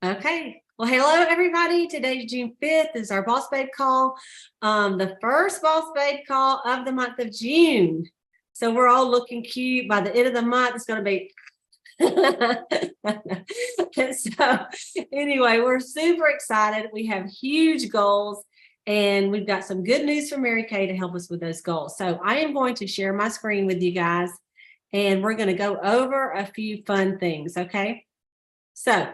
Okay. Well, hello, everybody. Today's June 5th. This is our Boss Babe call, the first Boss Babe call of the month of June. So we're all looking cute. By the end of the month, it's going to be. So anyway, we're super excited. We have huge goals, and we've got some good news from Mary Kay to help us with those goals. So I am going to share my screen with you guys, and we're going to go over a few fun things, okay? So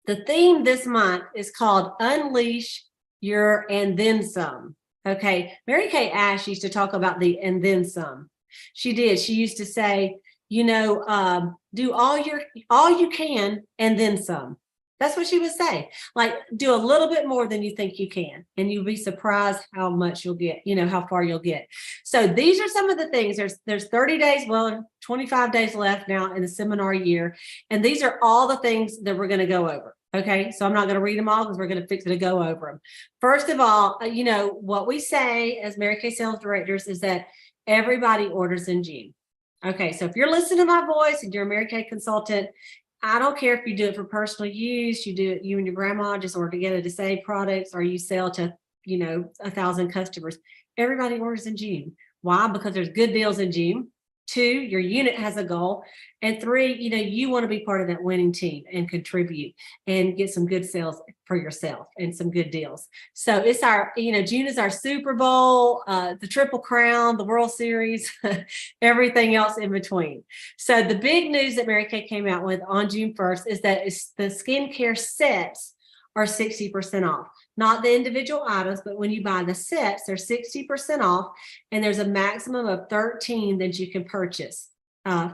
the theme this month is called Unleash Your And Then Some. Okay, Mary Kay Ash used to talk about the and then some. She did. She used to say, you know, do all you can and then some. That's what she would say. Like, do a little bit more than you think you can, and you'll be surprised how much you'll get, you know, how far you'll get. So these are some of the things. There's 30 days, well, 25 days left now in the seminar year. And these are all the things that we're going to go over. Okay, so I'm not going to read them all because we're going to fix it to go over them. First of all, you know, what we say as Mary Kay sales directors is that everybody orders in June. Okay, so if you're listening to my voice and you're a Mary Kay consultant, I don't care if you do it for personal use, you do it, you and your grandma just order together the same products, or you sell to, you know, 1,000 customers. Everybody orders in June. Why? Because there's good deals in June. 2, your unit has a goal. And 3, you know, you want to be part of that winning team and contribute and get some good sales for yourself and some good deals. So it's our, you know, June is our Super Bowl, the Triple Crown, the World Series, everything else in between. So the big news that Mary Kay came out with on June 1st is that the skincare sets are 60% off. Not the individual items, but when you buy the sets, they're 60% off, and there's a maximum of 13 that you can purchase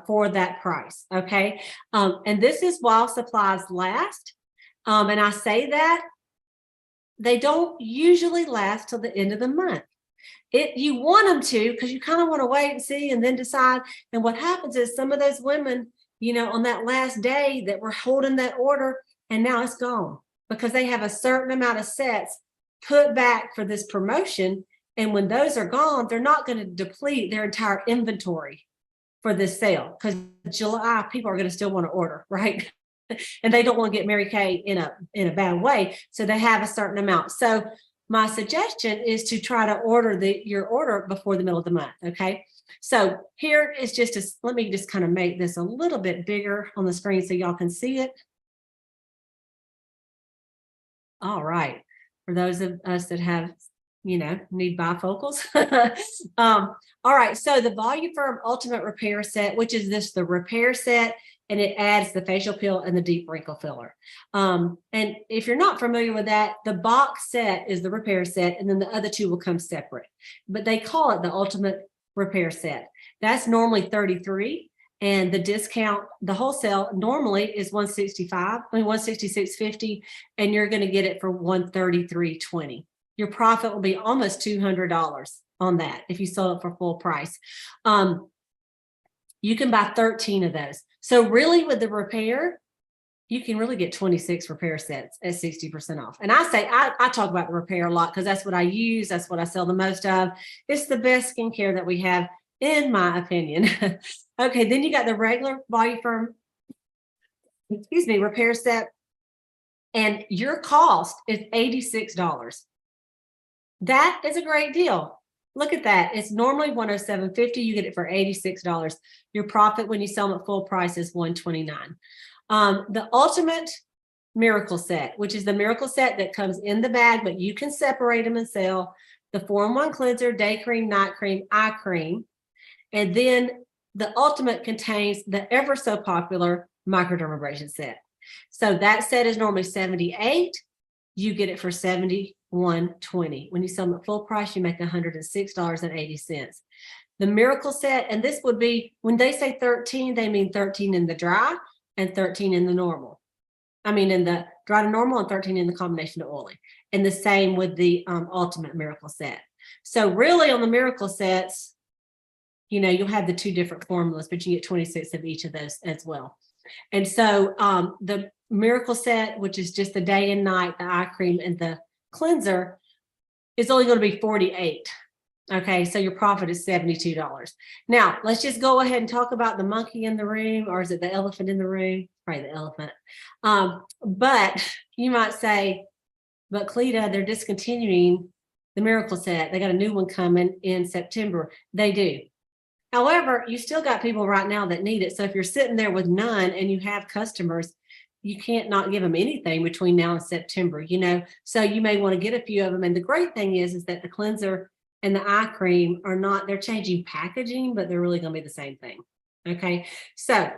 for that price, okay? And this is while supplies last, and I say that they don't usually last till the end of the month. You want them to, because you kind of want to wait and see and then decide. And what happens is some of those women, you know, on that last day that were holding that order, and now it's gone, because they have a certain amount of sets put back for this promotion. And when those are gone, they're not going to deplete their entire inventory for this sale, because July people are going to still want to order, right? And they don't want to get Mary Kay in a bad way. So they have a certain amount. So my suggestion is to try to order your order before the middle of the month. Okay. So here is let me just kind of make this a little bit bigger on the screen so y'all can see it. All right. For those of us that have, you know, need bifocals. All right. So the Voluform Ultimate Repair Set, which is the repair set, and it adds the facial peel and the deep wrinkle filler. And if you're not familiar with that, the box set is the repair set, and then the other 2 will come separate. But they call it the Ultimate Repair Set. That's normally $33. And the discount, the wholesale normally is $166.50, and you're going to get it for $133.20. Your profit will be almost $200 on that if you sell it for full price. You can buy 13 of those. So really, with the repair, you can really get 26 repair sets at 60% off. And I talk about the repair a lot because that's what I use. That's what I sell the most of. It's the best skincare that we have, in my opinion. Okay, then you got the regular Voluform, repair set, and your cost is $86. That is a great deal. Look at that. It's normally $107.50. You get it for $86. Your profit when you sell them at full price is $129. The Ultimate Miracle Set, which is the miracle set that comes in the bag, but you can separate them and sell the 4-in-1 cleanser, day cream, night cream, eye cream, and then the Ultimate contains the ever so popular microdermabrasion set. So that set is normally $78. You get it for $71.20. When you sell them at full price, you make $106.80. The Miracle Set, and this would be, when they say 13, they mean 13 in the dry and 13 in the normal. I mean, in the dry to normal, and 13 in the combination of oily. And the same with the Ultimate Miracle Set. So really, on the Miracle Sets, you know, you'll have the 2 different formulas, but you get 26 of each of those as well. And so the Miracle Set, which is just the day and night, the eye cream and the cleanser, is only going to be $48. Okay, so your profit is $72. Now, let's just go ahead and talk about the monkey in the room, or is it the elephant in the room? probably the elephant. But you might say, but Cleta, they're discontinuing the Miracle Set. They got a new one coming in September. They do. However, you still got people right now that need it. So if you're sitting there with none and you have customers, you can't not give them anything between now and September, you know. So you may want to get a few of them. And the great thing is that the cleanser and the eye cream are not, they're changing packaging, but they're really going to be the same thing. Okay. So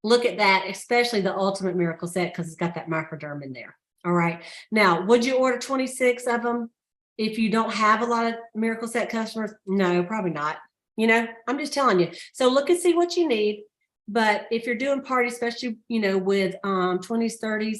look at that, especially the Ultimate Miracle Set, because it's got that microderm in there. All right. Now, would you order 26 of them if you don't have a lot of Miracle Set customers? No, probably not. You know, I'm just telling you. So look and see what you need. But if you're doing parties, especially, you know, with 20s, 30s,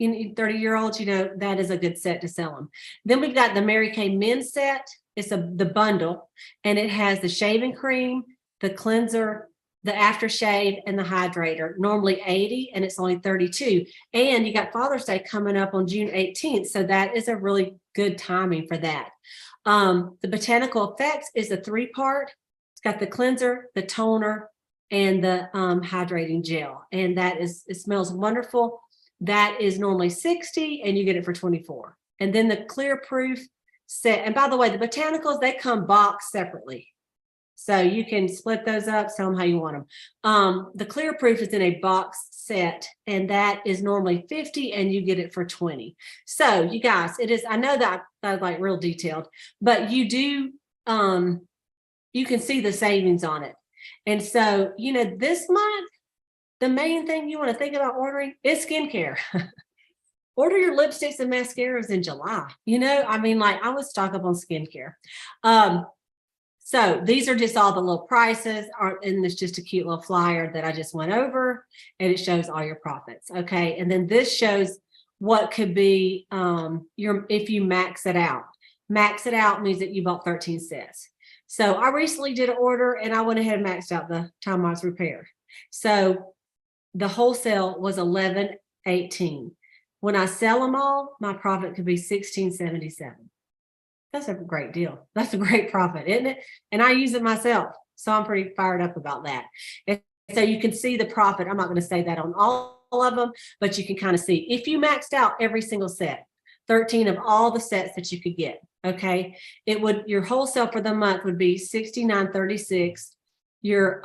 30-year-olds, you know, that is a good set to sell them. Then we've got the Mary Kay men's set. It's the bundle, and it has the shaving cream, the cleanser, the aftershave, and the hydrator. Normally 80, and it's only 32. And you got Father's Day coming up on June 18th. So that is a really good timing for that. The Botanical Effects is a 3-part. It's got the cleanser, the toner, and the hydrating gel. And that is, it smells wonderful. That is normally 60, and you get it for 24. And then the Clear Proof set. And by the way, the botanicals, they come boxed separately. So you can split those up, sell them how you want them. The Clear Proof is in a box set, and that is normally 50, and you get it for 20. So you guys, it is, I know that I like real detailed, but you do, you can see the savings on it. And so, you know, this month, the main thing you want to think about ordering is skincare. Order your lipsticks and mascaras in July. You know, I mean, like, I would stock up on skincare. So these are just all the little prices, and it's just a cute little flyer that I just went over, and it shows all your profits. Okay. And then this shows what could be if you max it out. Max it out means that you bought 13 sets. So I recently did an order, and I went ahead and maxed out the time I was repaired. So the wholesale was $11.18. When I sell them all, my profit could be $16.77. That's a great deal. That's a great profit, isn't it? And I use it myself, so I'm pretty fired up about that. And so you can see the profit. I'm not going to say that on all of them, but you can kind of see if you maxed out every single set, 13 of all the sets that you could get. Okay, it would, your wholesale for the month would be $69.36. Your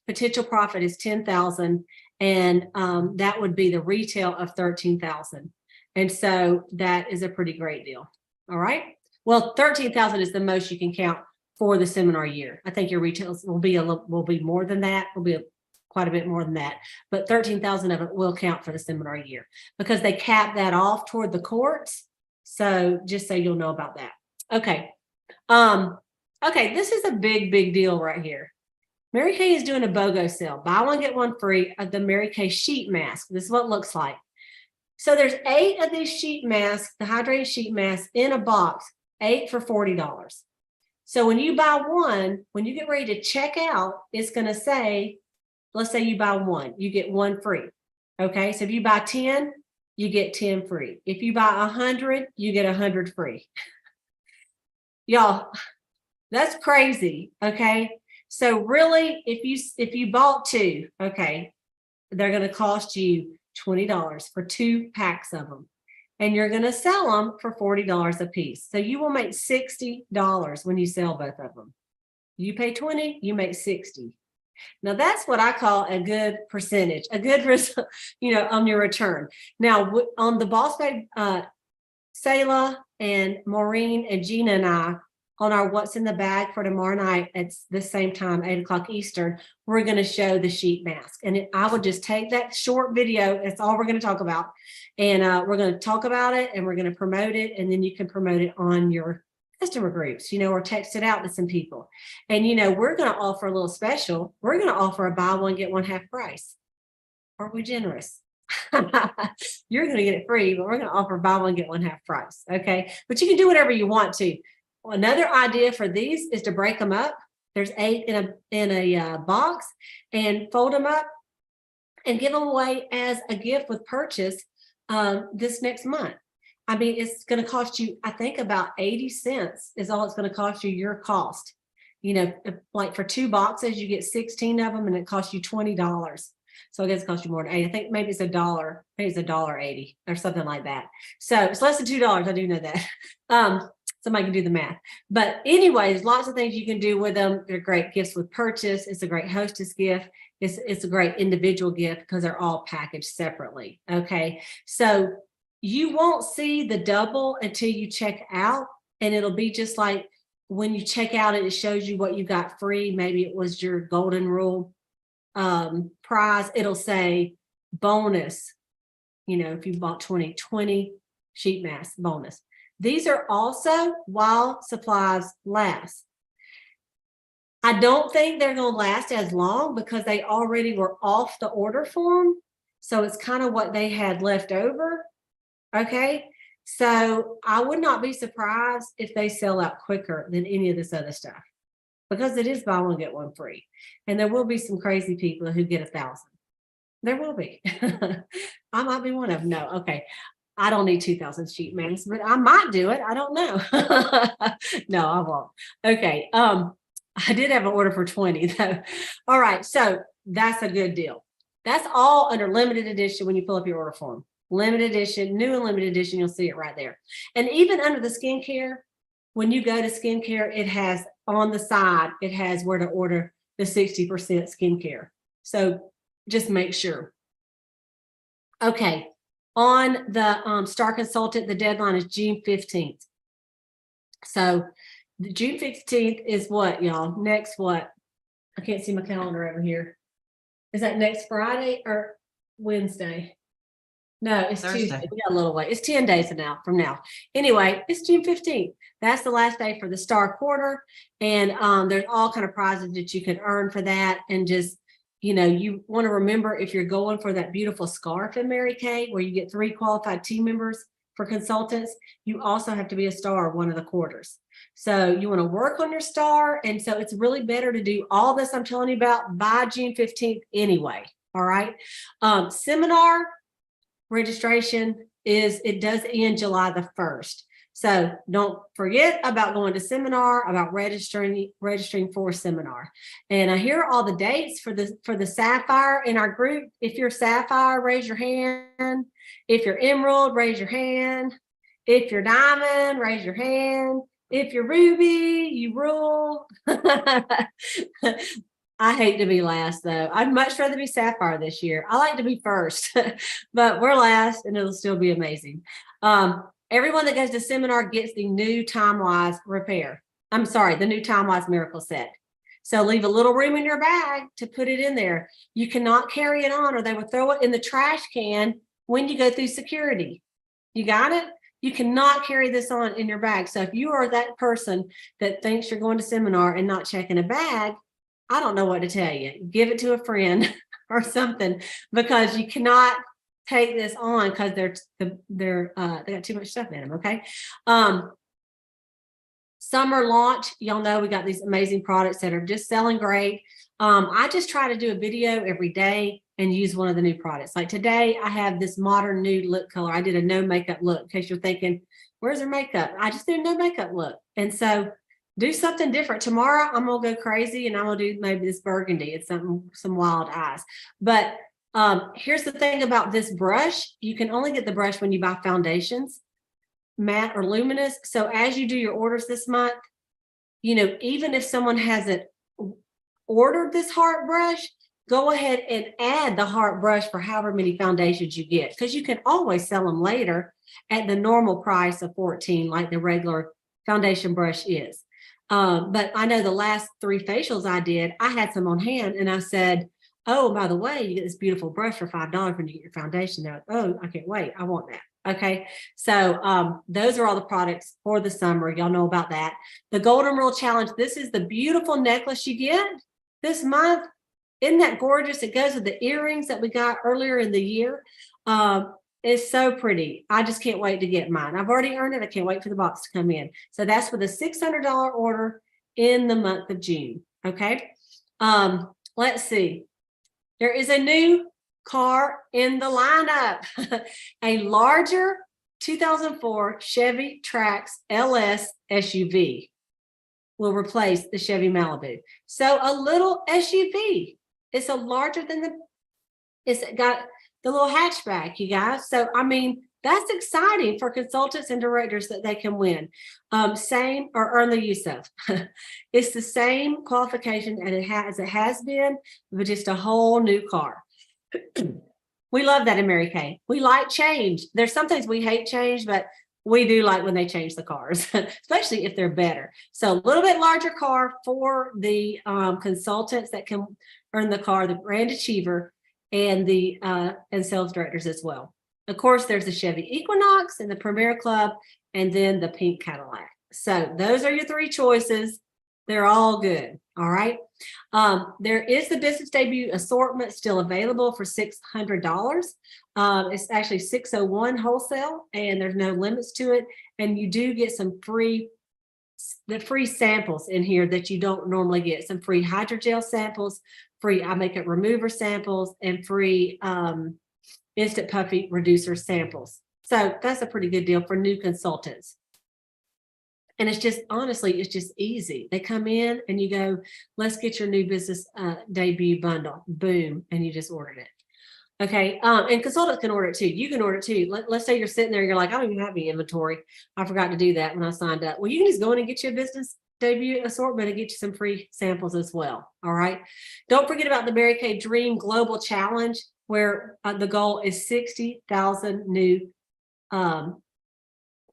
potential profit is $10,000, and that would be the retail of $13,000. And so that is a pretty great deal. All right. Well, $13,000 is the most you can count for the seminar year. I think your retails will be more than that. Will be quite a bit more than that, but 13,000 of it will count for the seminar year because they cap that off toward the courts. So just so you'll know about that. Okay. Okay. This is a big deal right here. Mary Kay is doing a BOGO sale. Buy one, get one free of the Mary Kay sheet mask. This is what it looks like. So there's 8 of these sheet masks, the hydrating sheet masks in a box, 8 for $40. So when you buy one, when you get ready to check out, it's going to say, let's say you buy one, you get one free. Okay. So if you buy 10, you get 10 free. If you buy 100, you get 100 free. Y'all, that's crazy. Okay. So really, if you bought 2, okay, they're going to cost you $20 for 2 packs of them, and you're going to sell them for $40 a piece. So you will make $60 when you sell both of them. You pay 20, you make 60. Now that's what I call a good percentage, a good, you know, on your return. Now on the Boss Babe, Selah and Maureen and Gina and I, on our What's in the Bag for tomorrow night at the same time, 8:00 Eastern, we're going to show the sheet mask. And I would just take that short video. That's all we're going to talk about. And we're going to talk about it, and we're going to promote it. And then you can promote it on your customer groups, you know, or text it out to some people. And, you know, we're going to offer a little special. We're going to offer a buy one, get one half price. Aren't we generous? You're going to get it free, but we're going to offer buy one, get one half price. Okay. But you can do whatever you want to. Another idea for these is to break them up. There's 8 in a box, and fold them up and give them away as a gift with purchase this next month. I mean, it's going to cost you, I think, about 80 cents is all it's going to cost you, your cost. You know, like for 2 boxes, you get 16 of them, and it costs you $20. So I guess it costs you more than 80. I think maybe it's $1. Maybe it's $1.80 or something like that. So it's less than $2. I do know that. Somebody can do the math. But anyways, lots of things you can do with them. They're great gifts with purchase. It's a great hostess gift. It's a great individual gift because they're all packaged separately. Okay. So you won't see the double until you check out. And it'll be just like when you check out, it shows you what you got free. Maybe it was your golden rule prize. It'll say bonus, if you bought 20 sheet masks bonus. These are also while supplies last. I don't think they're going to last as long because they already were off the order form. So it's kind of what they had left over. Okay. So I would not be surprised if they sell out quicker than any of this other stuff because it is buy one, get one free. And there will be some crazy people who get 1,000. There will be. I might be one of them. No. Okay. I don't need 2,000 sheet masks, but I might do it. I don't know. No, I won't. Okay. I did have an order for 20 though. All right. So that's a good deal. That's all under limited edition when you pull up your order form. Limited edition, new and limited edition, you'll see it right there. And even under the skincare, when you go to skincare, it has on the side, it has where to order the 60% skincare. So just make sure. Okay. On the Star Consultant, the deadline is June 15th. So the June 15th is what, y'all? Next what? I can't see my calendar over here. Is that next Friday or Wednesday? No, it's Thursday. Tuesday. We got a little way. It's 10 days from now. Anyway, it's June 15th. That's the last day for the Star Quarter. And there's all kind of prizes that you can earn for that. And just, you want to remember if you're going for that beautiful scarf in Mary Kay, where you get 3 qualified team members for consultants, you also have to be a star one of the quarters. So you want to work on your star. And so it's really better to do all this I'm telling you about by June 15th anyway. All right. Seminar registration does end July the 1st. So don't forget about going to seminar, about registering for seminar. And here are all the dates for the Sapphire in our group. If you're Sapphire, raise your hand. If you're Emerald, raise your hand. If you're Diamond, raise your hand. If you're Ruby, you rule. I hate to be last though. I'd much rather be Sapphire this year. I like to be first, but we're last and it'll still be amazing. Everyone that goes to seminar gets the new Time-Wise repair. I'm sorry, the new Time-Wise miracle set. So leave a little room in your bag to put it in there. You cannot carry it on or they will throw it in the trash can when you go through security. You got it? You cannot carry this on in your bag. So if you are that person that thinks you're going to seminar and not checking a bag, I don't know what to tell you. Give it to a friend or something because you cannot take this on because they got too much stuff in them. Okay. Summer launch, y'all know we got these amazing products that are just selling great. I just try to do a video every day and use one of the new products. Like today, I have this modern nude lip color. I did a no makeup look in case you're thinking, where's her makeup? I just did a no makeup look. And so do something different. Tomorrow, I'm going to go crazy and I'm going to do maybe this burgundy. It's some wild eyes. But here's the thing about this brush. You can only get the brush when you buy foundations, matte or luminous. So as you do your orders this month, even if someone hasn't ordered this heart brush, go ahead and add the heart brush for however many foundations you get, because you can always sell them later at the normal price of $14, like the regular foundation brush is. But I know the last 3 facials I did, I had some on hand and I said, oh, by the way, you get this beautiful brush for $5 when you get your foundation. They're like, oh, I can't wait. I want that. Okay. So those are all the products for the summer. Y'all know about that. The Golden Rule Challenge. This is the beautiful necklace you get this month. Isn't that gorgeous? It goes with the earrings that we got earlier in the year. It's so pretty. I just can't wait to get mine. I've already earned it. I can't wait for the box to come in. So that's with a $600 order in the month of June. Okay. Let's see. There is a new car in the lineup. A larger 2004 Chevy Trax LS SUV will replace the Chevy Malibu. So a little SUV. It's a larger than the It's got the little hatchback, you guys. So, I mean, that's exciting for consultants and directors that they can win. Same or earn the use of. It's the same qualification as it has been, but just a whole new car. We love that in Mary Kay. We like change. There's some things we hate change, but we do like when they change the cars, especially if they're better. So a little bit larger car for the consultants that can earn the car, the brand achiever, and the and sales directors as well. Of course, there's the Chevy Equinox and the Premier Club, and then the pink Cadillac. So those are your three choices. They're all good. All right. There is the business debut assortment still available for $600. It's actually $601 wholesale, and there's no limits to it. And you do get some free samples in here that you don't normally get. Some free hydrogel samples, free eye makeup remover samples, and free instant puffy reducer samples. So that's a pretty good deal for new consultants. And it's just, honestly, it's just easy. They come in and you go, let's get your new business debut bundle. Boom. And you just ordered it. Okay. And consultants can order it too. You can order it too. Let's say you're sitting there, you're like, I don't even have any inventory. I forgot to do that when I signed up. Well, you can just go in and get you a business debut assortment and get you some free samples as well. All right. Don't forget about the Mary Kay Dream Global Challenge, where the goal is 60,000 new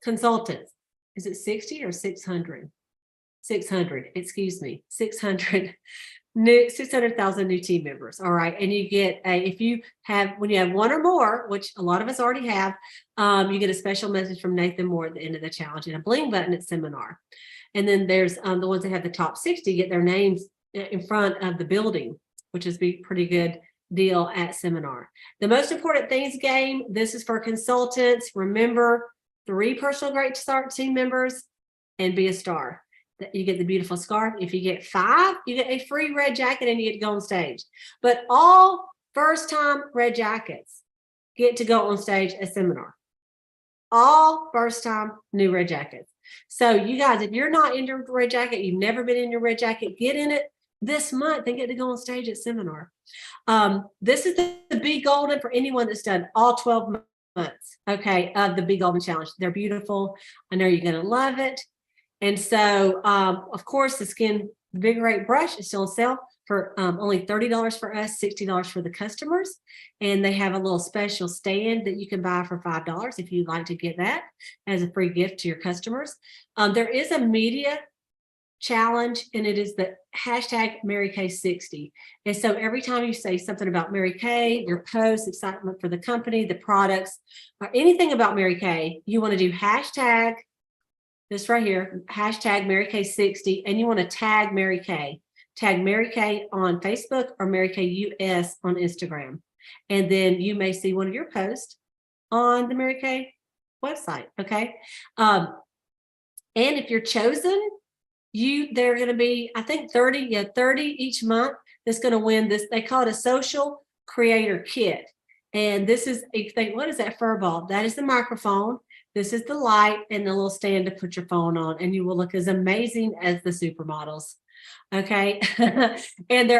consultants. Is it 60 or 600? 600, excuse me, 600,000 new team members. All right. And you get when you have one or more, which a lot of us already have, you get a special message from Nathan Moore at the end of the challenge and a bling button at seminar. And then there's the ones that have the top 60 get their names in front of the building, which is a pretty good deal at seminar. The most important things game. This is for consultants. Remember, 3 personal great start team members and be a star. You get the beautiful scarf. If you get 5, you get a free red jacket and you get to go on stage. But all first time red jackets get to go on stage at seminar. All first time new red jackets. So you guys, if you're not in your red jacket, you've never been in your red jacket, get in it this month and get to go on stage at seminar. This is the Be Golden for anyone that's done all 12 months. Okay, of the Be Golden Challenge. They're beautiful. I know you're going to love it. And so, of course, the Skin Invigorate brush is still on sale for only $30 for us, $60 for the customers. And they have a little special stand that you can buy for $5 if you'd like to get that as a free gift to your customers. There is a media challenge, and it is the hashtag Mary Kay 60. And so every time you say something about Mary Kay, your post, excitement for the company, the products, or anything about Mary Kay, you want to do hashtag this right here, hashtag Mary Kay 60, and you want to tag Mary Kay. Tag Mary Kay on Facebook or Mary Kay US on Instagram. And then you may see one of your posts on the Mary Kay website. Okay. And if you're chosen, there are going to be, I think 30 each month that's going to win this. They call it a social creator kit. And this is, if you think, what is that fur ball? That is the microphone. This is the light and the little stand to put your phone on, and you will look as amazing as the supermodels. Okay. And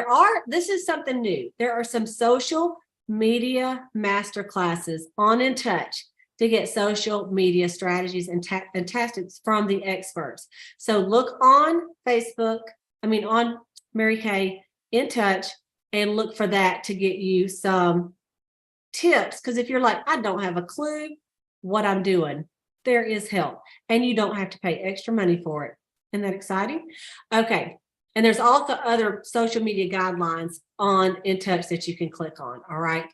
this is something new. There are some social media master classes on In Touch to get social media strategies and tactics from the experts. So look on Facebook, on Mary Kay In Touch, and look for that to get you some tips. Because if you're like, I don't have a clue what I'm doing, there is help. And you don't have to pay extra money for it. Isn't that exciting? Okay. And there's also other social media guidelines on In Touch that you can click on. All right.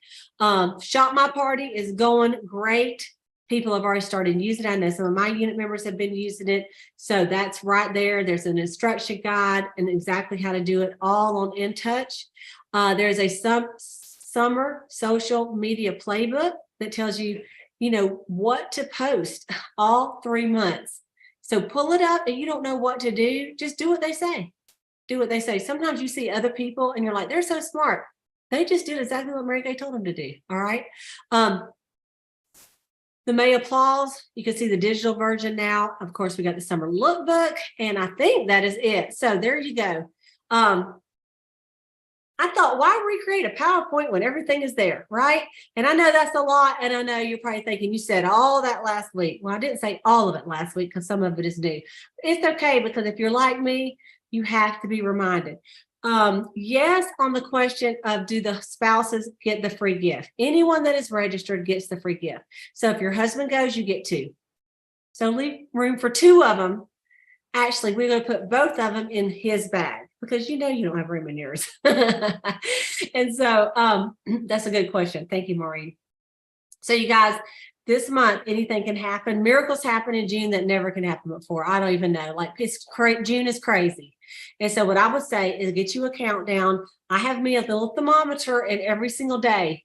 Shop My Party is going great. People have already started using it. I know some of my unit members have been using it. So that's right there. There's an instruction guide and exactly how to do it all on In Touch. There's a summer social media playbook that tells you, what to post all 3 months. So pull it up, and you don't know what to do. Just do what they say. Do what they say. Sometimes you see other people and you're like, they're so smart. They just did exactly what Mary Kay told them to do. All right. The May Applause, you can see the digital version now. Of course, we got the summer lookbook, and I think that is it. So there you go. I thought, why recreate a PowerPoint when everything is there, right? And I know that's a lot. And I know you're probably thinking you said all that last week. Well, I didn't say all of it last week because some of it is new. It's okay, because if you're like me, you have to be reminded. Yes, on the question of, do the spouses get the free gift? Anyone that is registered gets the free gift. So if your husband goes, you get two. So leave room for two of them. Actually, we're going to put both of them in his bag, because you don't have room in yours. And so that's a good question. Thank you, Maureen. So you guys, this month, anything can happen. Miracles happen in June that never can happen before. I don't even know. Like, June is crazy. And so what I would say is get you a countdown. I have me a little thermometer, and every single day,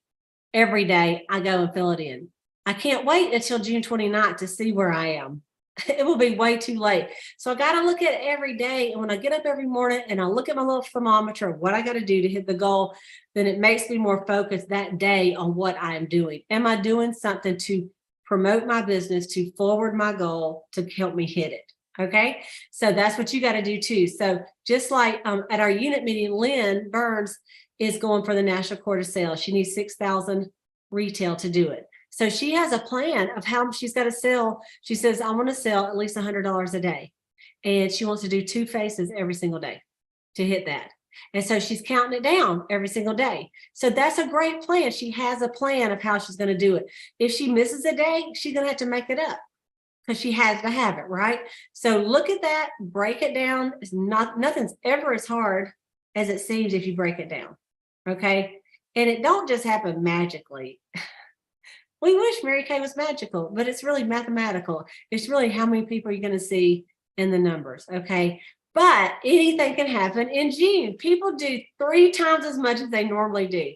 every day, I go and fill it in. I can't wait until June 29th to see where I am. It will be way too late. So I got to look at it every day. And when I get up every morning and I look at my little thermometer of what I got to do to hit the goal, then it makes me more focused that day on what I am doing. Am I doing something to promote my business, to forward my goal, to help me hit it? Okay. So that's what you got to do too. So just like at our unit meeting, Lynn Burns is going for the National Quarter Sale. She needs 6,000 retail to do it. So she has a plan of how she's got to sell. She says, I want to sell at least $100 a day. And she wants to do 2 faces every single day to hit that. And so she's counting it down every single day. So that's a great plan. She has a plan of how she's going to do it. If she misses a day, she's going to have to make it up, because she has to have it, right? So look at that, break it down. It's nothing's ever as hard as it seems if you break it down. Okay. And it don't just happen magically. We wish Mary Kay was magical, but it's really mathematical. It's really how many people you're going to see in the numbers. Okay. But anything can happen in June. People do 3 times as much as they normally do.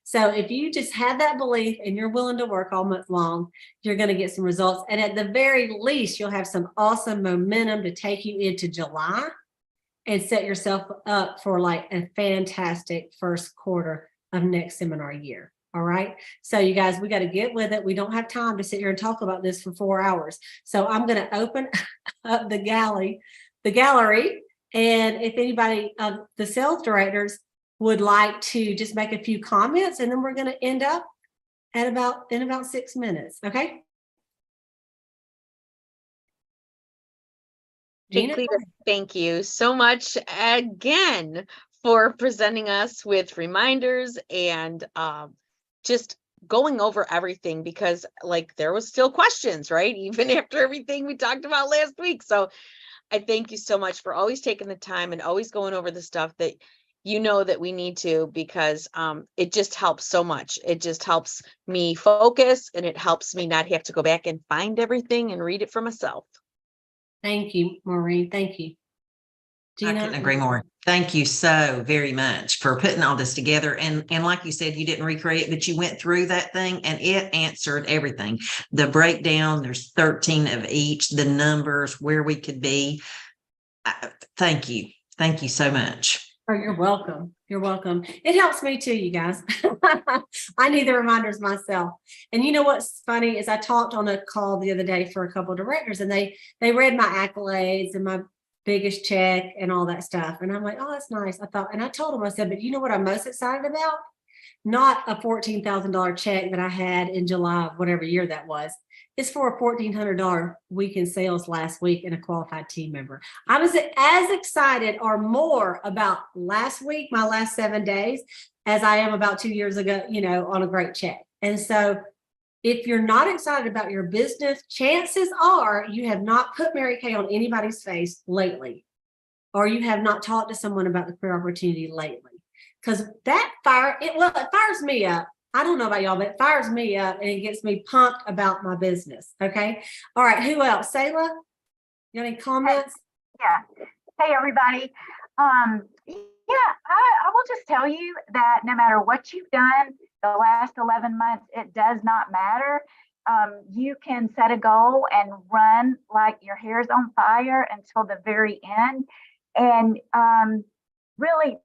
So if you just have that belief and you're willing to work all month long, you're going to get some results. And at the very least, you'll have some awesome momentum to take you into July and set yourself up for like a fantastic first quarter of next seminar year. All right. So you guys, we got to get with it. We don't have time to sit here and talk about this for 4 hours. So I'm going to open up the gallery. And if anybody of the sales directors would like to just make a few comments, and then we're going to end up at about 6 minutes. Okay. Gina, thank you so much again for presenting us with reminders and just going over everything, because like there was still questions, right? Even after everything we talked about last week. So I thank you so much for always taking the time and always going over the stuff that you know that we need to, because it just helps so much. It just helps me focus, and it helps me not have to go back and find everything and read it for myself. Thank you, Maureen. Thank you. Gina? I couldn't agree more. Thank you so very much for putting all this together. And like you said, you didn't recreate, but you went through that thing and it answered everything. The breakdown, there's 13 of each, the numbers, where we could be. Thank you. Thank you so much. Oh, you're welcome. You're welcome. It helps me too, you guys. I need the reminders myself. And you know what's funny is I talked on a call the other day for a couple of directors, and they read my accolades and my biggest check and all that stuff. And I'm like, oh, that's nice. I thought, and I told them, I said, but you know what I'm most excited about? Not a $14,000 check that I had in July of whatever year that was. It's for a $1,400 week in sales last week and a qualified team member. I was as excited or more about last week, my last 7 days, as I am about 2 years ago, on a great check. And so if you're not excited about your business, chances are you have not put Mary Kay on anybody's face lately, or you have not talked to someone about the career opportunity lately. Because that it fires me up. I don't know about y'all, but it fires me up and it gets me pumped about my business. Okay. All right. Who else? Sayla, you got any comments? Yeah. Hey, everybody. I will just tell you that no matter what you've done the last 11 months, it does not matter. You can set a goal and run like your hair's on fire until the very end. And really,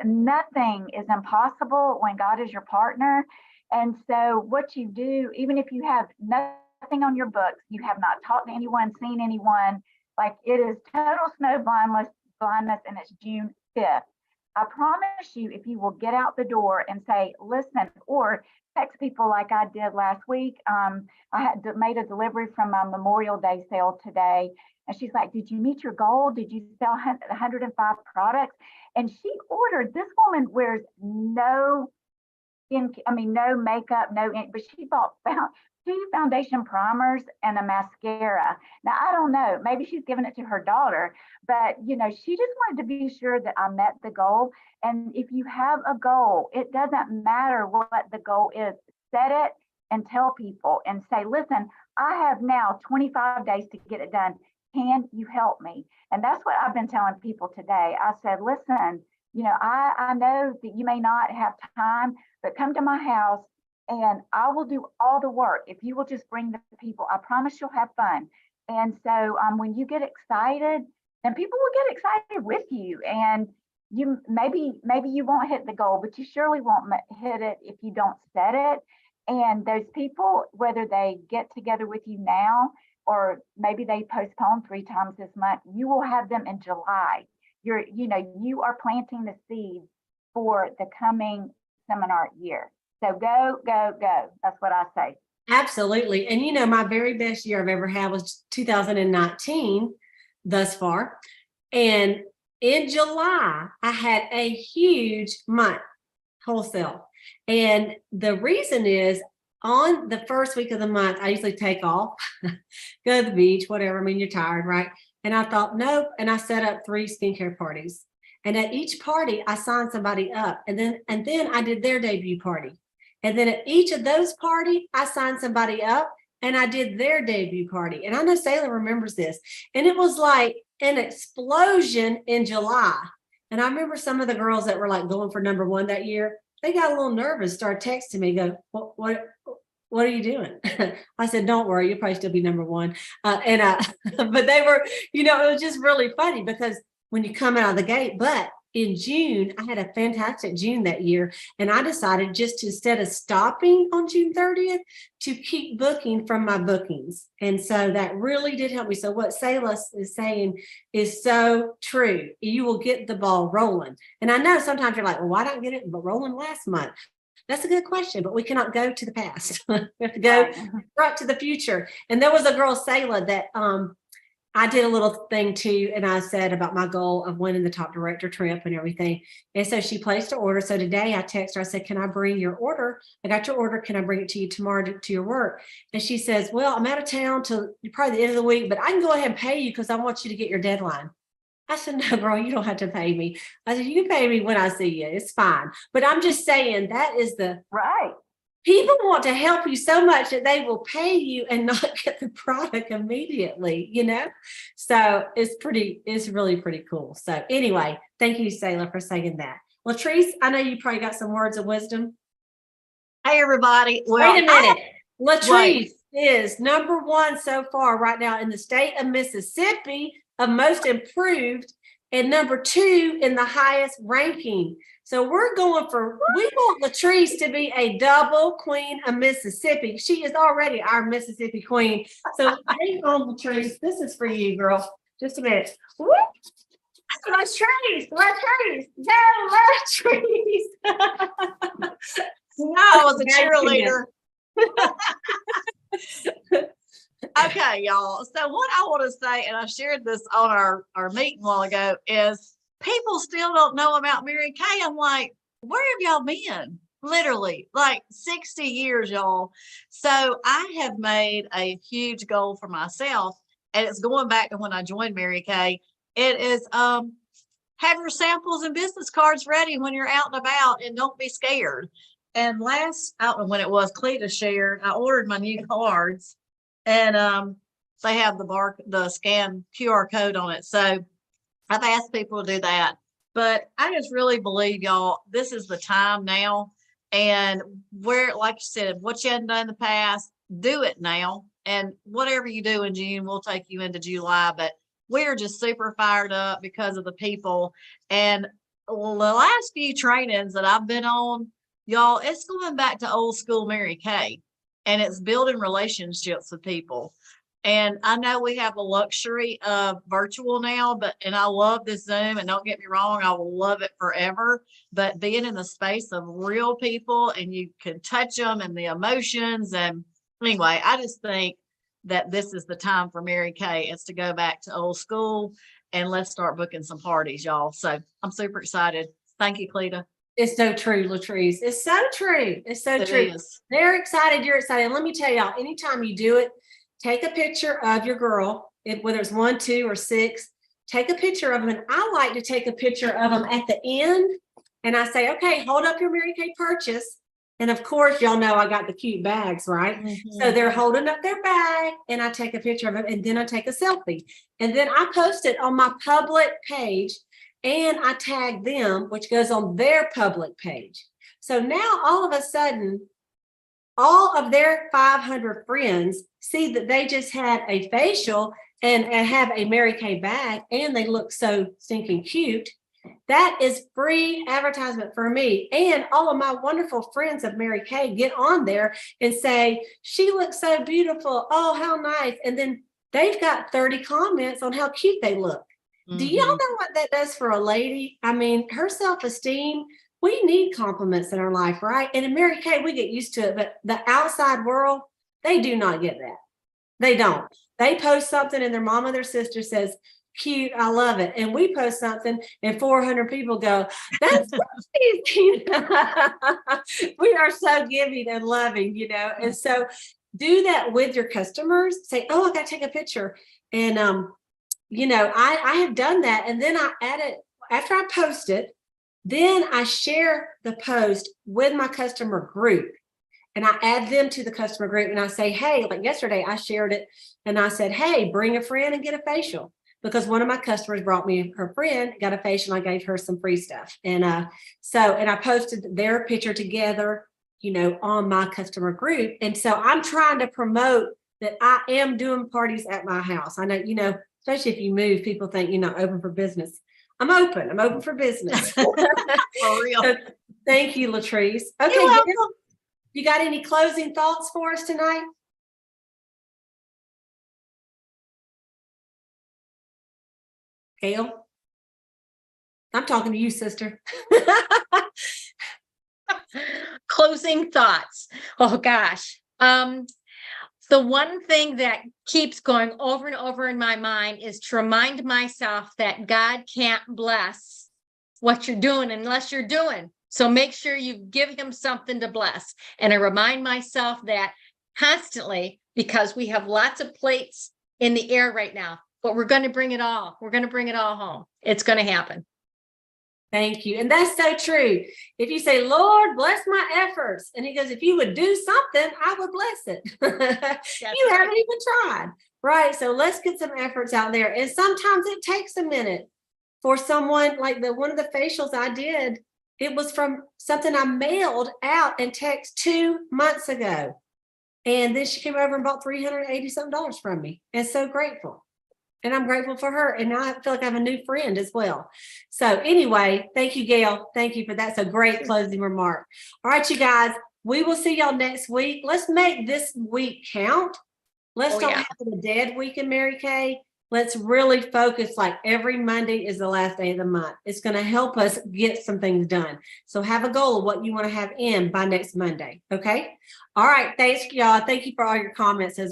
nothing is impossible when God is your partner. And so what you do, even if you have nothing on your books, you have not talked to anyone, seen anyone, like it is total snow blindness, and it's June 5th. I promise you, if you will get out the door and say, listen, or text people like I did last week. I had made a delivery from my Memorial Day sale today. And she's like, did you meet your goal? Did you sell 105 products? And she ordered, this woman wears no makeup, but she bought 2 foundation primers and a mascara. Now, I don't know, maybe she's giving it to her daughter, but she just wanted to be sure that I met the goal. And if you have a goal, it doesn't matter what the goal is, set it and tell people and say, listen, I have now 25 days to get it done. Can you help me? And that's what I've been telling people today. I said, listen, I know that you may not have time, but come to my house and I will do all the work. If you will just bring the people, I promise you'll have fun. And so when you get excited, then people will get excited with you. And you maybe you won't hit the goal, but you surely won't hit it if you don't set it. And those people, whether they get together with you now or maybe they postpone 3 times this month, you will have them in July. You are planting the seeds for the coming seminar year. So go, go, go. That's what I say. Absolutely. And my very best year I've ever had was 2019 thus far. And in July, I had a huge month wholesale. And the reason is on the first week of the month, I usually take off, go to the beach, whatever. You're tired, right? And I thought, nope. And I set up 3 skincare parties. And at each party, I signed somebody up. And then I did their debut party. And then at each of those parties, I signed somebody up and I did their debut party. And I know Sailor remembers this. And it was like an explosion in July. And I remember some of the girls that were like going for number 1 that year, they got a little nervous, started texting me, go, what are you doing? I said, don't worry, you'll probably still be number 1. But they were, it was just really funny because when you come out of the gate, but in June, I had a fantastic June that year. And I decided just to, instead of stopping on June 30th, to keep booking from my bookings. And so that really did help me. So what Salas is saying is so true. You will get the ball rolling. And I know sometimes you're like, well, why don't I get it rolling last month? That's a good question, but we cannot go to the past. We have to go right to the future. And there was a girl, Sayla, that I did a little thing too, and I said about my goal of winning the top director trip and everything. And so she placed an order. So today I texted her, I said, can I bring your order? I got your order. Can I bring it to you tomorrow to your work? And she says, well, I'm out of town till probably the end of the week, but I can go ahead and pay you because I want you to get your deadline. I said, no, girl, you don't have to pay me. I said, you can pay me when I see you. It's fine. But I'm just saying that is the right. People want to help you so much that they will pay you and not get the product immediately, So it's really pretty cool. So anyway, thank you, Sailor, for saying that. Latrice, I know you probably got some words of wisdom. Hey, everybody. Well, wait a minute. Latrice is number 1 so far right now in the state of Mississippi of most improved and number 2 in the highest ranking. So we want Latrice to be a double queen of Mississippi. She is already our Mississippi queen. So hang on, Latrice. This is for you, girl. Just a minute. Whoop. Latrice. No, Latrice. No, I was a cheerleader. Okay, y'all. So what I want to say, and I shared this on our meeting a while ago, is people still don't know about Mary Kay. I'm like, where have y'all been? Literally, like 60 years, y'all. So I have made a huge goal for myself, and it's going back to when I joined Mary Kay. It is have your samples and business cards ready when you're out and about, and don't be scared. And I don't know when it was, Cleta shared, I ordered my new cards, and they have the scan QR code on it. So I've asked people to do that, but I just really believe, y'all, this is the time now. And like you said, what you hadn't done in the past, do it now. And whatever you do in June, we'll take you into July. But we're just super fired up because of the people. And the last few trainings that I've been on, y'all, it's going back to old school Mary Kay. And it's building relationships with people. And I know we have the luxury of virtual now, and I love this Zoom, and don't get me wrong, I will love it forever. But being in the space of real people and you can touch them and the emotions. And anyway, I just think that this is the time for Mary Kay. It's to go back to old school and let's start booking some parties, y'all. So I'm super excited. Thank you, Cleta. It's so true, Latrice. It's so true. It's so It true. is. They're excited. You're excited. And let me tell y'all, anytime you do it, take a picture of your girl, whether it's 1, 2, or 6, take a picture of them. And I like to take a picture of them at the end. And I say, okay, hold up your Mary Kay purchase. And of course, y'all know I got the cute bags, right? Mm-hmm. So they're holding up their bag and I take a picture of it and then I take a selfie. And then I post it on my public page and I tag them, which goes on their public page. So now all of a sudden, all of their 500 friends see that they just had a facial and have a Mary Kay bag and they look so stinking cute. That is free advertisement for me. And all of my wonderful friends of Mary Kay get on there and say, she looks so beautiful. Oh, how nice. And then they've got 30 comments on how cute they look. Mm-hmm. Do y'all know what that does for a lady? I mean, her self-esteem, we need compliments in our life, right? And in Mary Kay, we get used to it, but the outside world, they do not get that. They don't. They post something and their mom or their sister says, cute, I love it. And we post something and 400 people go, that's crazy. We are so giving and loving, and so do that with your customers. Say, oh, I got to take a picture. And, I have done that. And then I add it after I post it. Then I share the post with my customer group and I add them to the customer group and I say, hey, like yesterday I shared it and I said, hey, bring a friend and get a facial because one of my customers brought me her friend, got a facial. I gave her some free stuff. And and I posted their picture together, on my customer group. And so I'm trying to promote that I am doing parties at my house. I know, especially if you move, people think you're not open for business. I'm open for business. For real. So, thank you, Latrice. Okay, you got any closing thoughts for us tonight? Gail? I'm talking to you, sister. Closing thoughts. Oh gosh. The one thing that keeps going over and over in my mind is to remind myself that God can't bless what you're doing unless you're doing. So make sure you give him something to bless. And I remind myself that constantly because we have lots of plates in the air right now, but we're going to bring it all. We're going to bring it all home. It's going to happen. Thank you. And that's so true. If you say, Lord, bless my efforts. And he goes, if you would do something, I would bless it. You haven't even tried. Right. So let's get some efforts out there. And sometimes it takes a minute for someone like one of the facials I did. It was from something I mailed out and text 2 months ago. And then she came over and bought $380 something from me. And so grateful. And I'm grateful for her. And now I feel like I have a new friend as well. So anyway, thank you, Gail. Thank you for that. That's a great closing remark. All right, you guys, we will see y'all next week. Let's make this week count. Let's don't have a dead week in Mary Kay. Let's really focus like every Monday is the last day of the month. It's going to help us get some things done. So have a goal of what you want to have in by next Monday. Okay. All right. Thanks, y'all. Thank you for all your comments as